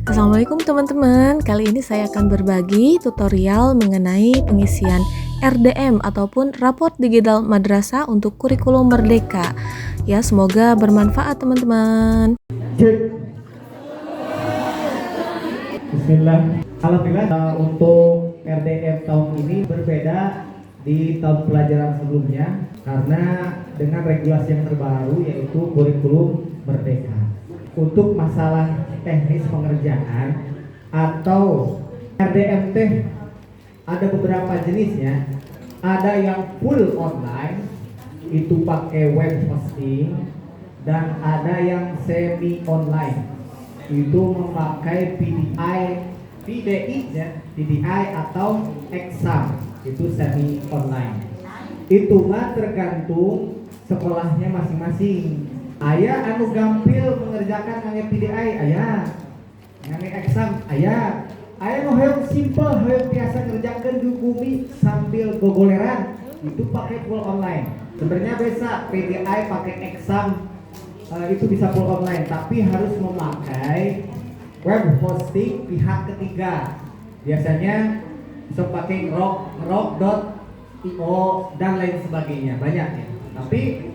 Assalamualaikum teman-teman. Kali ini saya akan berbagi tutorial mengenai pengisian RDM ataupun Raport Digital Madrasah untuk kurikulum Merdeka. Ya, semoga bermanfaat teman-teman. Bismillah. Alhamdulillah untuk RDM tahun ini berbeda di tahun pelajaran sebelumnya karena dengan regulasi yang terbaru yaitu kurikulum Merdeka. Untuk masalah teknis pengerjaan atau RDM teh ada beberapa jenisnya. Ada yang full online itu pakai web hosting dan ada yang semi online itu memakai PDI atau exam itu semi online. Itu mah tergantung sekolahnya masing-masing. Aya anu gampil mengerjakan ngangge PDI, aya ngangge exam, aya nu hoyong simple, hoyong biasa ngerjakan di bumi sambil gogoleran itu pakai full online. Sebenarnya bisa PDI pakai exam itu bisa full online, tapi harus memakai web hosting pihak ketiga. Biasanya bisa pakai ngerok.io dan lain sebagainya, banyak ya. Tapi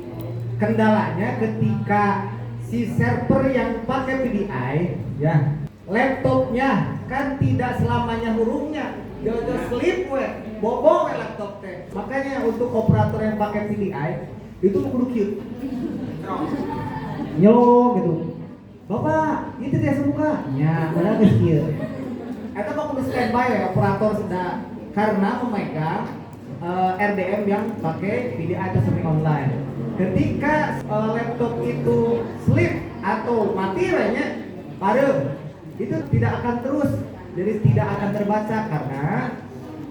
kendalanya ketika si server yang pakai PDI ya, laptopnya kan tidak selamanya hurufnya jojo slip we bobo we laptop teh. Makanya untuk operator yang pakai PDI itu kudu kieu nyelong gitu, bapak itu dia semuka nya padahal geus kieu eta mah kudu standby ya operator sudah karena memegang RDM yang pakai PDI atau semi online. Ketika laptop itu slip atau mati lainnya padam, itu tidak akan terus, jadi tidak akan terbaca karena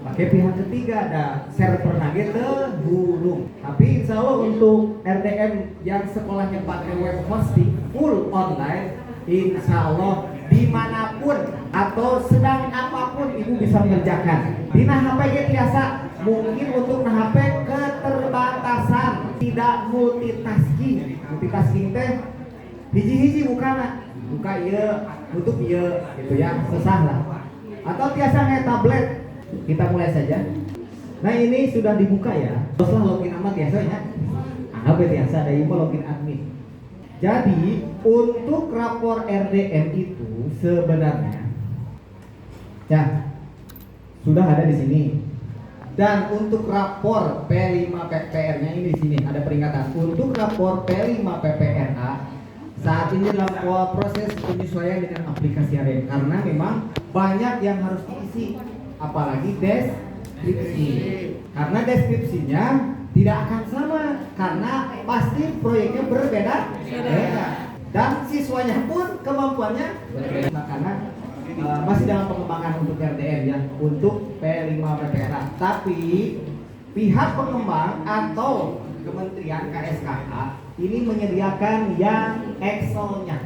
pakai pihak ketiga, ada server nage terhubung. Tapi insya Allah untuk RDM yang sekolahnya pakai web hosting full online, insya Allah dimanapun atau sedang apapun ibu bisa mengerjakan. Di HP biasa mungkin untuk HP keterbatasan tidak multitasking. Multitasking teh hiji-hiji buka iya, tutup iya gitu ya, susah lah. Atau biasa kayak tablet. Kita mulai saja. Nah ini sudah dibuka ya. Teruslah login amat biasanya. Anggap biasa ada info login admin. Jadi untuk rapor RDM itu sebenarnya ya sudah ada di sini. Dan untuk rapor P5 PPR-nya ini di sini ada peringatan. Untuk rapor P5 PPRA saat ini dalam proses penyesuaian dengan aplikasi AREN karena memang banyak yang harus diisi, apalagi deskripsi. Karena deskripsinya tidak akan sama karena pasti proyeknya berbeda. Dan siswanya pun kemampuannya berbeda karena masih dalam pengembangan untuk RDM ya, untuk P5 PPRA. Tapi pihak pengembang atau Kementerian KSKA ini menyediakan yang Excel-nya.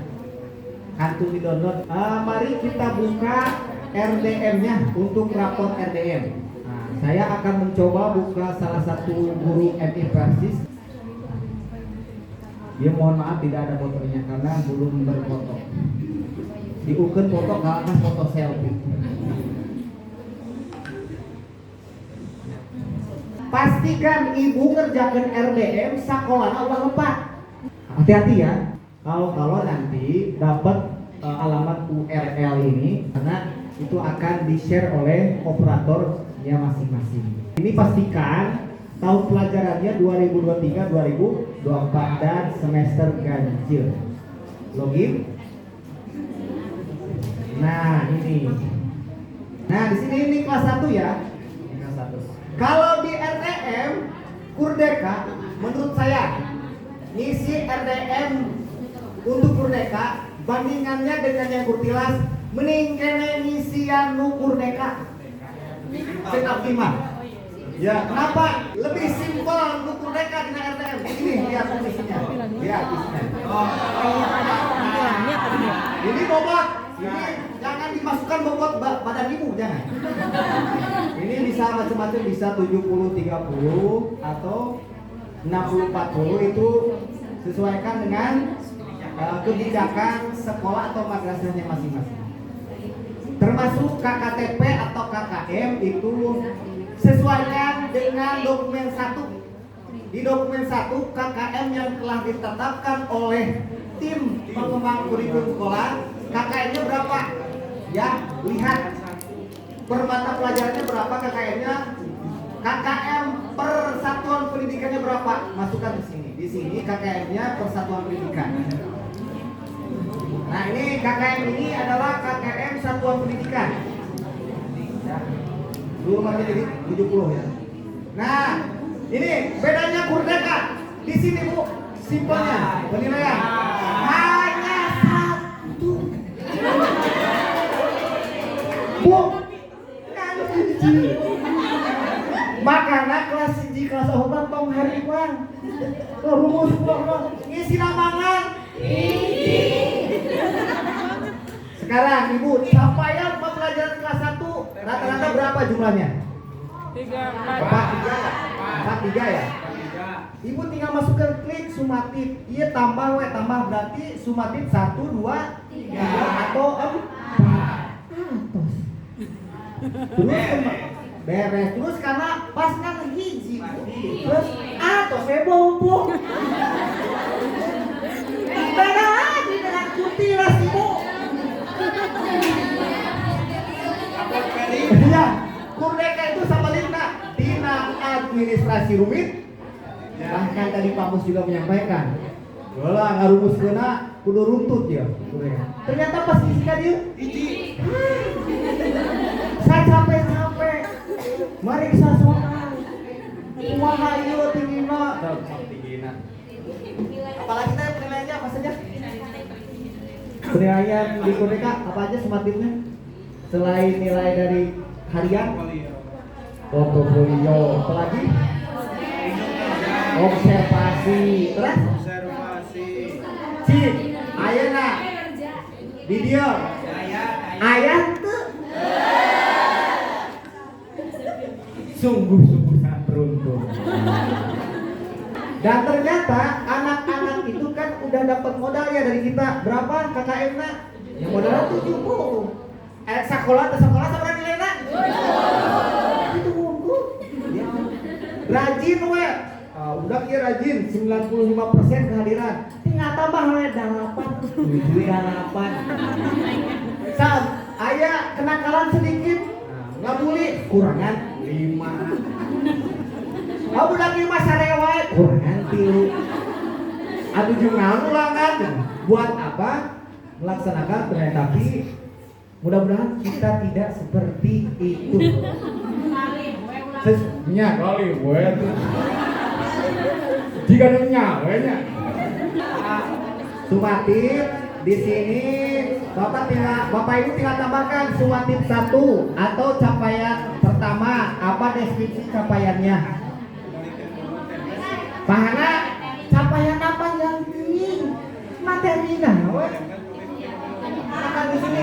Kantung di download. Mari kita buka RDM-nya untuk rapor RDM. Nah, saya akan mencoba buka salah satu guru MI Persis. Dia mohon maaf tidak ada fotonya karena belum berfoto. Diukur foto kalahkan foto selfie. Pastikan ibu ngerjakan RDM sakola ulah lepat. Hati-hati ya. Kalau nanti dapat alamat URL ini karena itu akan di-share oleh operatornya masing-masing. Ini pastikan tahun pelajarannya 2023-2024 dan semester ganjil. Login. Nah, ini. Nah, di sini ini kelas 1 ya. Kelas 1. Kalau di RDM Kurdeka menurut saya ngisi RDM untuk Kurdeka bandingannya dengan yang Kurtilas mending kene ngisian nu Kurdeka cek optimal. Ya, kenapa? Lebih simpel untuk Kurdeka dengan RDM. Ini lihat isinya. Lihat isinya. Ini bobot. Ini jangan dimasukkan bobot badan ibu, jangan. Ini bisa macam-macam, bisa 70-30 atau 60-40 itu sesuaikan dengan kebijakan sekolah atau madrasahnya masing-masing. termasuk KKTP atau KKM itu sesuaikan dengan dokumen 1. Di dokumen 1 KKM yang telah ditetapkan oleh tim pengembang kurikulum sekolah, KKM-nya berapa? Ya, lihat per mata pelajarannya berapa KKM-nya. KKM per satuan pendidikannya berapa? Masukkan di sini. Di sini KKM-nya per satuan pendidikan. Nah, ini KKM ini adalah KKM satuan pendidikan. Ya. Dulu masih jadi 70 ya. Nah, ini bedanya Kurdeka. Di sini Bu, simpelnya penilaian hanya 1. Bu, kan makanya kelas 1 kelas 4 tong hari bang. Rumus ngisi lamangan. Sekarang Ibu, capaian pembelajaran kelas 1 rata-rata berapa jumlahnya? 4 3 ya? Ibu tinggal masukkan klik sumatif. Iya tambah berarti sumatif 1 2 3 atau 4. Terus beres. Terus karena pas kan hiji. Terus atau sebobo. Beda lagi dengan kutilas Ibu. Ya, Kurdeka itu sama Lina Dina administrasi rumit. Bahkan tadi Pak Mus juga menyampaikan, "Yolah ngarumus kena kudu runtut ya." Ternyata pas fisika dia saya capek-capek meriksa soal kumaha ieu tingina. Apalagi teh penilaiannya apa saja? Penilaian di Kurdeka apa aja sumatifnya? Selain nilai dari harian, portofolio, apalagi observasi, terus cik, ayeuna di dia ayat tuh sungguh-sungguh sangat beruntung. Dan ternyata anak-anak itu kan udah dapat modal ya dari kita. Berapa KKM-nya? Yang modalnya 70. Sekolah sama nilainya? Itu buku. Rajin we. Udah kira rajin 95% kehadiran. Tinggal tambah we 8 7 8. Sam, aya kenakalan sedikit. Nggak boleh kurangan 5. Budak 5 sarewa kurangan 3. Atuh jeung naon ulangan? Buat apa? Melaksanakan penilaian, tapi mudah-mudahan kita tidak seperti itu. Nya kali we. Jika ada nyawa nya. Sumatif di sini Bapak Ibu tinggal tambahkan sumatif 1 atau capaian pertama, apa deskripsi capaiannya? Pahana capaian apa yang ini? Materinya we. Akan di sini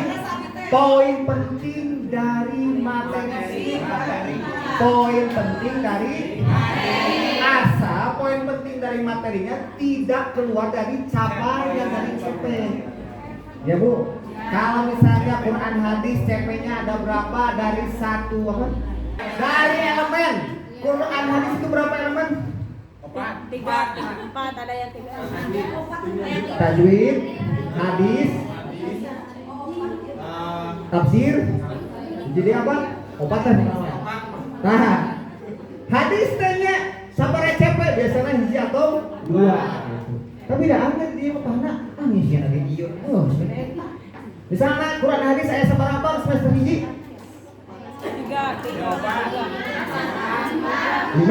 poin penting dari materi. Poin penting dari asa, poin penting dari materinya tidak keluar dari capaian dari CP. Ya Bu, kalau misalnya Quran hadis CP-nya ada berapa dari 1 apa? Dari elemen Quran hadis itu berapa elemen? 4 ada yang 3. Tajwid, hadis, tafsir, jadi apa? Opatan. Nah, hadis tanya sabaraha CP biasanya hiji atau 2. Tapi dah angkat dia pahana ngisian lagi ieu. Oh, sebenarnya. Misalnya Quran hadis aya sabaraha semester hiji? 3. 5.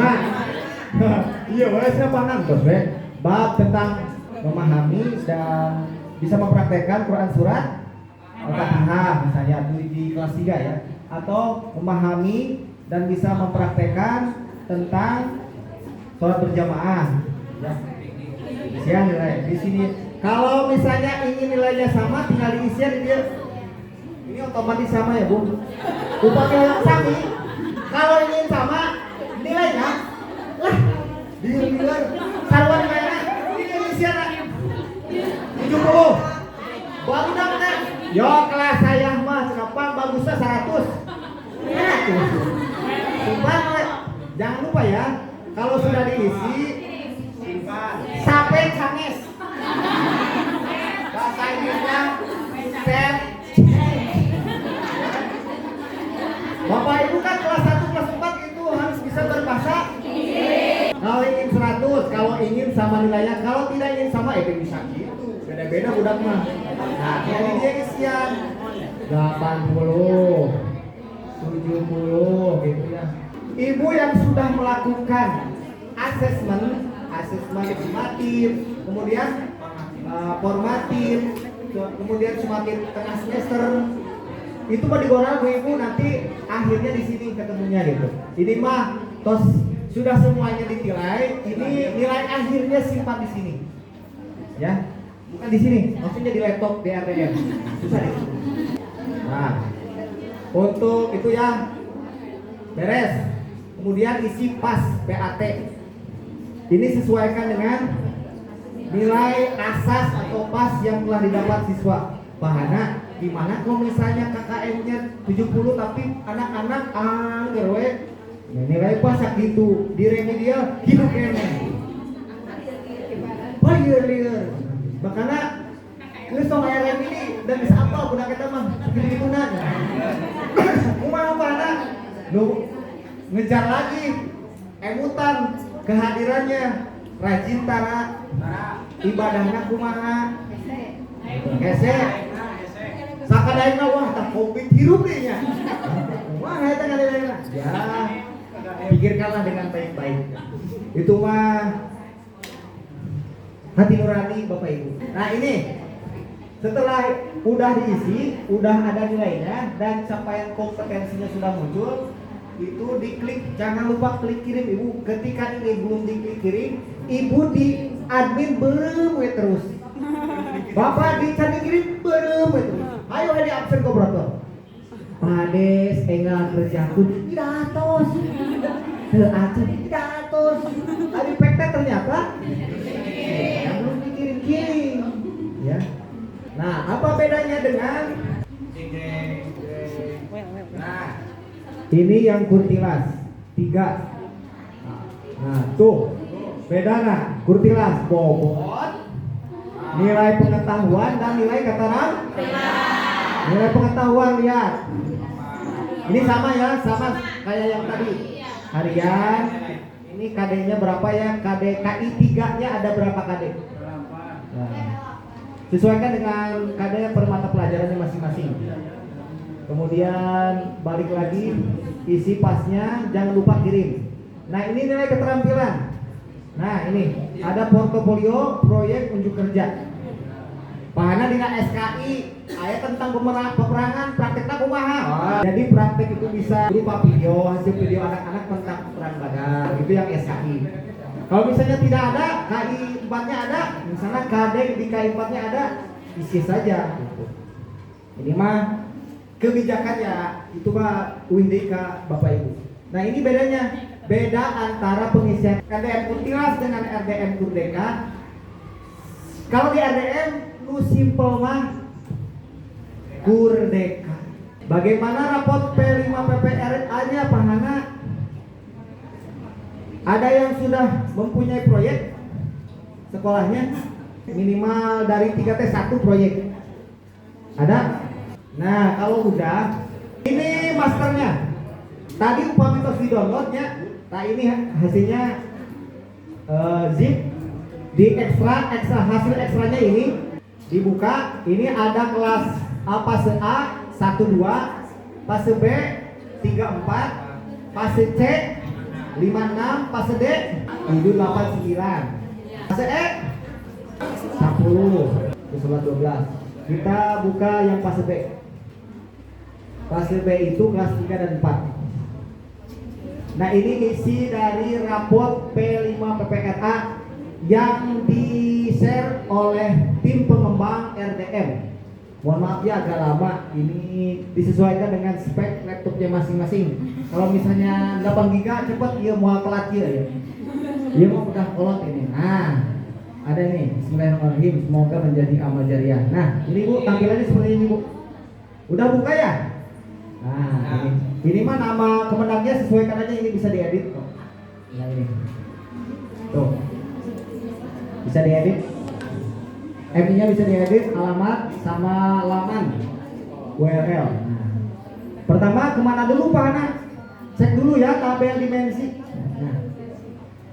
Iya, saya paham terus bab tentang memahami dan bisa mempraktekkan Quran surat Al-Fatihah misalnya di kelas 3 ya, atau memahami dan bisa mempraktekkan tentang sholat berjamaah ya. Isian nilai di sini. Kalau misalnya ingin nilainya sama, tinggal diisian di dia. Ini otomatis sama ya Bu. Upamanya sami, kalau ingin sama nilainya lah dihilir sarwan nilainya ini isian 70. Baru dapat yo kelas saya mah apa bagusnya 100. 100. Simpan, jangan lupa ya, kalau sudah diisi sampai canges. Bahasa Inggrisnya set. Bapak Ibu kan kelas 1 kelas 4 itu harus bisa berbahasa. Kalau ingin 100, kalau ingin sama nilainya, kalau tidak ingin sama bisa gitu. Beda-beda budak mah. Nah, jadi dia isian 80, 70 gitu ya. Ibu yang sudah melakukan asesmen sumatif, kemudian formatif, kemudian sumatif tengah semester, itu mah digoreng Bu Ibu nanti akhirnya di sini ketemunya gitu. Ini mah tos sudah semuanya ditilai, ini nilai akhirnya simpan di sini. Ya. Bukan di sini, maksudnya di laptop di RDM. Susah deh. Nah, untuk itu ya beres. Kemudian isi pas PAT. Ini sesuaikan dengan nilai asas atau pas yang telah didapat siswa. Bahana gimana kalau misalnya KKM-nya 70 tapi anak-anak angger we nilai pas gitu di remedial hidup kene. Liar. Makanya geus tong aya rem ini dan bisa apa budak eta mah gitu nah. Kumaha pana? Lu ngejar lagi emutan kehadirannya rajin tara ibadahna kumaha? Gesek. Sakadaina wah tak covid hirup deui nya. Wah eta ngadeleuna. Ya. Pikirkanlah dengan baik-baik. Itu mah hati nurani Bapak Ibu. Nah ini setelah udah diisi, udah ada nilainya dan capaian kompetensinya sudah muncul, itu diklik, jangan lupa klik kirim Ibu. Ketika ini belum diklik kirim, Ibu di admin berem terus. Bapak di cari kirim berem terus. Ayo di absen kooperator. Pades enggak kerjaku tidak atos. Seacen tidak atos. Tadi pektek ternyata yang belum dikirim-kirim. Ya. Nah, apa bedanya dengan Nah, ini yang kurtilas 3. Nah, tuh bedanya kurtilas bobot, nilai pengetahuan dan nilai keterampilan. Nilai pengetahuan lihat. Ini sama ya, sama kayak yang tadi. Harian. Ini KD-nya berapa ya? KD KI 3-nya ada berapa KD? Nah, sesuaikan dengan KD per mata pelajarannya masing-masing. Kemudian balik lagi isi pasnya, jangan lupa kirim. Nah, ini nilai keterampilan. Nah, ini ada portofolio proyek unjuk kerja. Pahana dina SKI aya tentang peperangan praktekna kumaha. Jadi praktek itu bisa berupa video, hasil video anak-anak tentang perang badar. Itu yang SKI. Kalau misalnya tidak ada, KI 4-nya ada, misalnya KD di KI 4-nya ada, isi saja gitu. Ini mah kebijakannya itu mah Windika Bapak Ibu. Nah, ini bedanya. Beda antara pengisian RDM Kurtilas dengan RDM Kurdeka. Kalau di RDM lu simple mah Kurdeka. Bagaimana rapot P5 PPRA-nya Pak Hana? Ada yang sudah mempunyai proyek sekolahnya minimal dari 3T1 proyek. Ada? Nah, kalau udah ini masternya. Tadi upami tos di downloadnya. Nah, ini hasilnya zip di ekstra hasil ekstranya ini dibuka. Ini ada kelas fase A 12, fase B 34, fase C 56, fase D itu 89, fase E 10, 12. Kita buka yang fase B. Fase B itu kelas 3 dan 4. Nah, ini isi dari raport P5 PPRA yang di-share oleh tim pengembang RDM. Mohon maaf ya agak lama, ini disesuaikan dengan spek laptopnya masing-masing. Kalau misalnya 8 GB cepat dia mau telat ya. Dia mau udah kolot ini. Nah, ada nih. Bismillahirrahmanirrahim. Semoga menjadi amal jariah. Nah, ini Bu tampilannya seperti ini Bu. Udah buka ya? Nah, ini mah nama Kemendagnya sesuaikan aja, ini bisa diedit kok. Yang ini. Tuh. Bisa diedit. MI-nya bisa diedit, alamat sama laman URL. Nah. Pertama kemana dulu Pak Anak? Cek dulu ya tabel dimensi. Nah.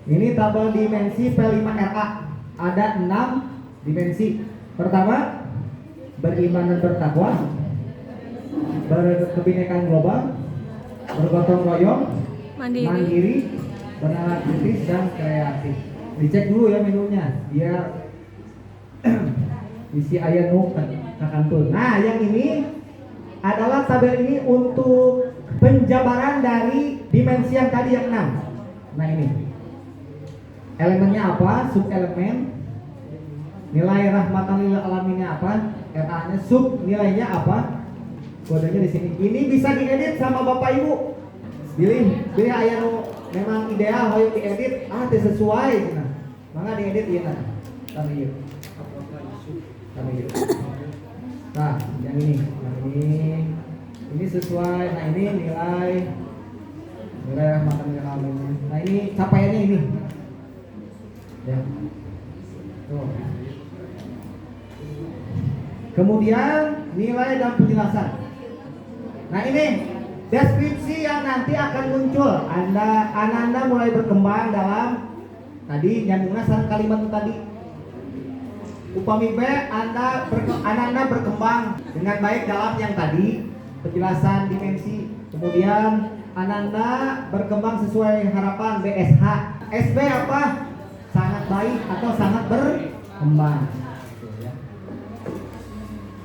Ini tabel dimensi P5RA. Ada 6 dimensi. Pertama, beriman dan bertakwa, berkebinekaan global, bergotong royong, mandiri, bernalar kritis dan kreatif. Dicek dulu ya menunya biar isi ayat kantul. Nah, yang ini adalah tabel ini untuk penjabaran dari dimensi yang tadi yang 6. Nah, ini elemennya apa, subelemen, nilai rahmatan lil alaminnya apa, RA-nya, sub nilainya apa, kodenya di sini. Ini bisa diedit sama Bapak Ibu. Pilih aya nu memang ideal hoyong diedit, teu sesuai cenah. Mangga diedit ieu nah. Kami ieu. Nah, yang ini. Ini sesuai. Nah, ini nilai rahmatan lil alaminnya. Nah, ini capaiannya ini. Ya. Tuh. Kemudian nilai dan penjelasan. Nah, ini deskripsi yang nanti akan muncul. Anda mulai berkembang dalam tadi nyambungnya sareng kalimat tadi. Upami B Anda berkembang dengan baik dalam yang tadi penjelasan dimensi. Kemudian Anda berkembang sesuai harapan BSH. SB apa? Sangat baik atau sangat berkembang.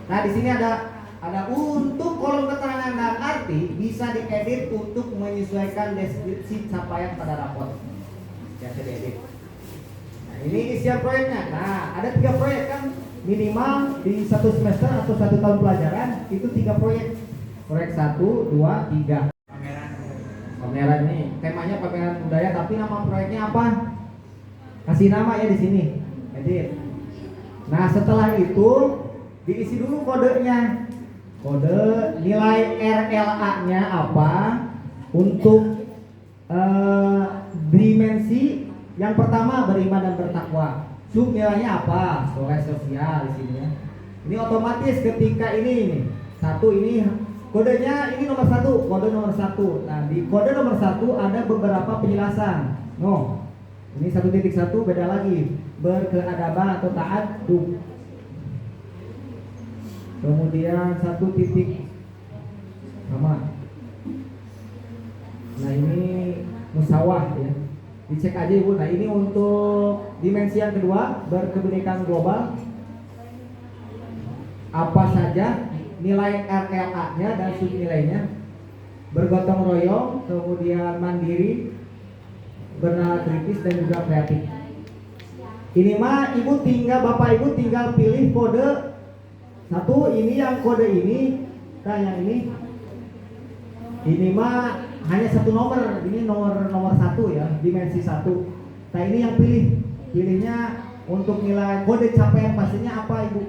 Nah, di sini ada untuk kolom keterangan dan arti bisa diedit untuk menyesuaikan deskripsi capaian pada raport. Ya, bisa diedit. Nah, ini isian proyeknya. Nah, ada 3 proyek kan minimal di 1 semester atau 1 tahun pelajaran itu 3 proyek. Proyek 1, 2, 3. Pameran ini temanya pameran budaya, tapi nama proyeknya apa? Kasih nama ya di sini. Edit. Nah, setelah itu diisi dulu kodenya. Kode nilai RLA-nya apa untuk dimensi yang pertama beriman dan bertakwa. Sub nilainya apa? Soleh sosial di sini ya. Ini otomatis ketika ini satu ini kodenya ini nomor 1, kode nomor 1. Nah, di kode nomor 1 ada beberapa penjelasan. Ini 1.1 beda lagi, berkeadaban atau taat duk. Kemudian 1 titik sama. Nah, ini musawah ya. Dicek aja Ibu. Nah, ini untuk dimensi yang kedua, berkebinekaan global. Apa saja nilai RLA-nya dan subnilainya. Bergotong royong, kemudian mandiri, bernalar kritis dan juga kreatif. Ini mah Bapak Ibu tinggal pilih kode 1, ini yang kode ini, nah yang ini mah hanya 1 nomor, ini nomor 1 ya, dimensi 1. Nah, ini yang pilihnya untuk nilai kode capaian pastinya apa Ibu?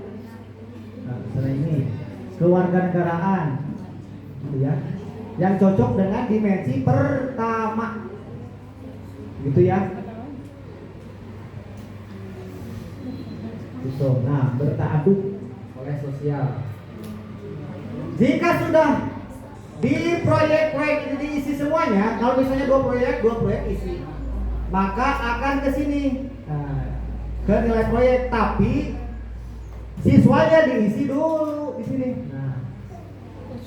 Nah, misalnya ini kewarganegaraan, gitu ya, yang cocok dengan dimensi pertama, gitu ya. Gitu. Nah, bertaaduk oleh sosial. Jika sudah di proyek-proyek ini diisi semuanya, kalau misalnya 2 proyek isi, maka akan ke sini, ke nilai proyek, tapi siswanya diisi dulu di sini. Nah,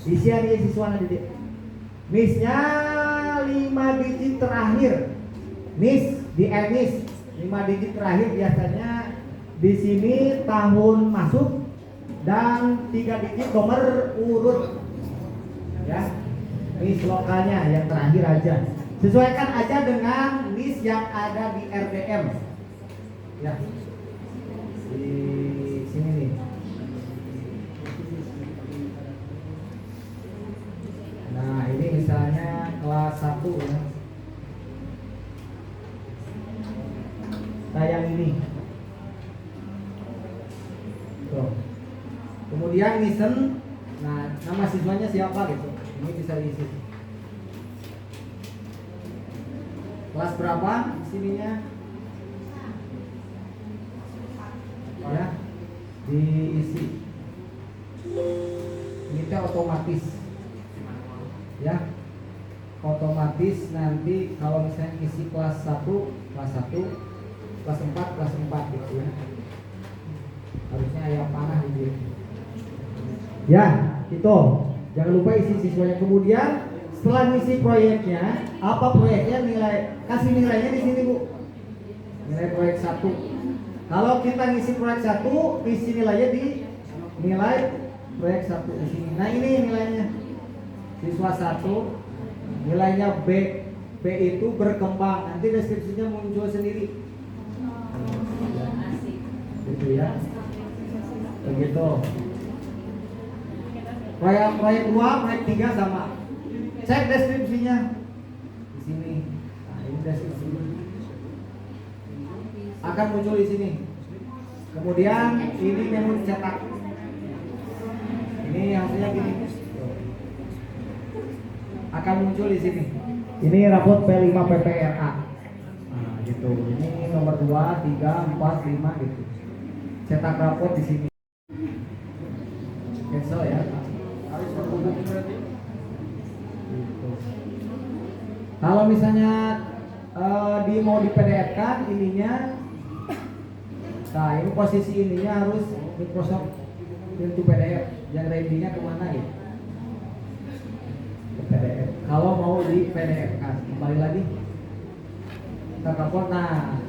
isian ini siswanya di NIS-nya 5 digit terakhir. NIS di NIS 5 digit terakhir biasanya di sini tahun masuk dan 3 digit nomor urut ya. NIS lokalnya yang terakhir aja. Sesuaikan aja dengan NIS yang ada di RDM. Ya. Di sini nih. Nah, ini misalnya kelas 1 ya. Nah, yang ini. Tuh. Kemudian Nisen, nah nama siswanya siapa gitu. Ini bisa diisi. Kelas berapa di sininya? Ya, diisi. Ini teh otomatis. Ya. Otomatis nanti kalau misalnya isi kelas 1, kelas 4, kelas 4 gitu ya. Harusnya ayam panah gitu. Ya, itu. Jangan lupa isi siswanya. Kemudian setelah ngisi proyeknya, apa proyeknya nilai, kasih nilainya di sini Bu. Nilai proyek 1. Kalau kita ngisi proyek 1, isi nilainya di nilai proyek 1 di sini. Nah, ini nilainya. Siswa 1 nilainya B. B itu berkembang. Nanti deskripsinya muncul sendiri. Gitu ya. Begitu. Proyek 2, proyek 3 sama. Cek deskripsinya di sini. Nah, ini deskripsinya. Akan muncul di sini. Kemudian ini menu cetak. Ini hasilnya gini. Akan muncul di sini. Ini rapot P5 PPRA. Nah, gitu. Ini nomor 2, 3, 4, 5 gitu. Cetak rapot di sini. Cancel ya. Harus terhubung berarti. Gitu. Kalau misalnya mau di PDF kan ininya. Nah, ini posisi ininya harus Microsoft into PDF. Yang ready-nya kemana ya? PDF. Kalau mau di PDF kan, kembali lagi kita rapor. Nah,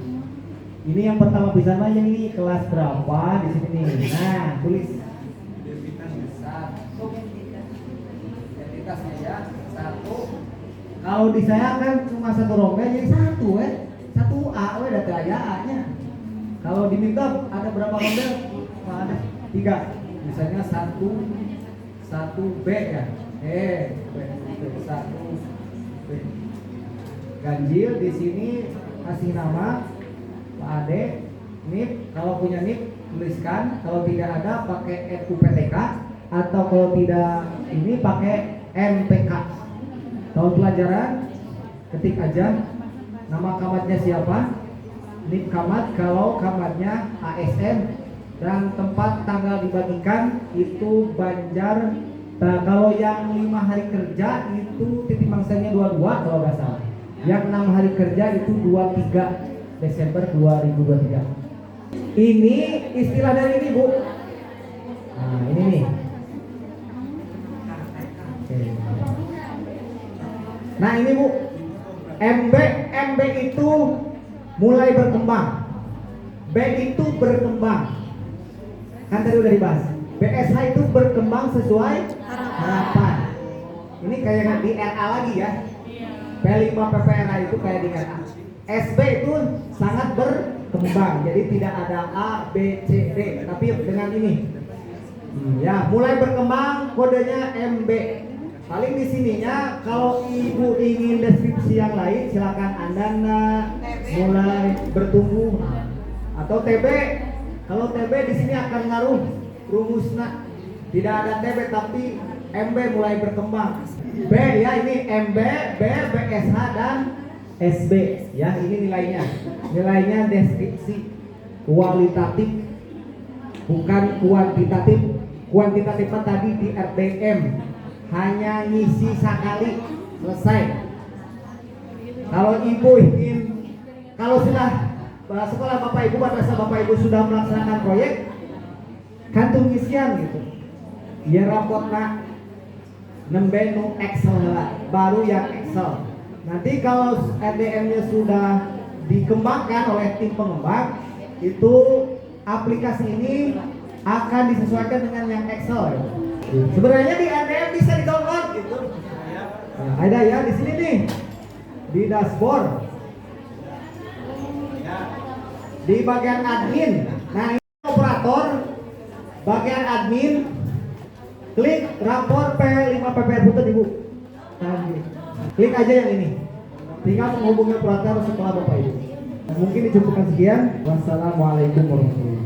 ini yang pertama bisa nanya ini kelas berapa di sini nih. Nah, tulis satu. Identitasnya ya 1. Kalau di saya kan cuma 1 rombel jadi 1 1 A data A-nya. Kalau diminta ada berapa rombel? Ada 3. Misalnya 1 B ya. Satu ganjil di sini kasih nama Pak Ade, NIP. Kalau punya NIP tuliskan, kalau tidak ada pakai NUPTK atau kalau tidak ini pakai MTK. Tahun pelajaran ketik aja nama kamatnya siapa, NIP kamat, kalau kamatnya ASN, dan tempat tanggal dibagikan itu Banjar. Nah, kalau yang 5 hari kerja itu titik mangsanya 22 kalau nggak salah. Yang 6 hari kerja itu 23 Desember 2023. Ini istilah dari ini Bu. Nah, ini nih. Oke. Nah, ini Bu. MB itu mulai berkembang. B itu berkembang. Kan tadi udah dibahas. BSH itu berkembang sesuai harapan. Ini kayak di RA lagi ya. P5 PPRA itu kayak di RA. SB itu sangat berkembang. Jadi tidak ada A, B, C, D, tapi dengan ini. Ya, mulai berkembang kodenya MB. Paling di sininya kalau Ibu ingin deskripsi yang lain silakan Anda mulai bertumbuh atau TB. Kalau TB di sini akan ngaruh rumusnya. Tidak ada TB tapi MB mulai berkembang. B ya, ini MB, B, BSH dan SB ya, ini nilainya. Nilainya deskripsi kualitatif bukan kuantitatif. Kuantitatifnya tadi di RDM hanya ngisi sekali selesai. Kalau Ibu ingin, kalau sudah sekolah Bapak Ibu, madrasah Bapak Ibu sudah melaksanakan proyek kantung isian gitu. Biar rapotnya nembenu Excel lah, baru yang Excel. Nanti kalau RDM-nya sudah dikembangkan oleh tim pengembang, itu aplikasi ini akan disesuaikan dengan yang Excel. Ya. Sebenarnya di RDM bisa di-download gitu. Nah, ada ya di sini nih di dashboard, di bagian admin. Nah, ini operator bagian admin. Klik rapor P5 PPR Putet Ibu. Nah, klik aja yang ini. Tinggal menghubungi operator setelah Bapak Ibu. Mungkin dicukupkan sekian. Wassalamualaikum warahmatullahi wabarakatuh.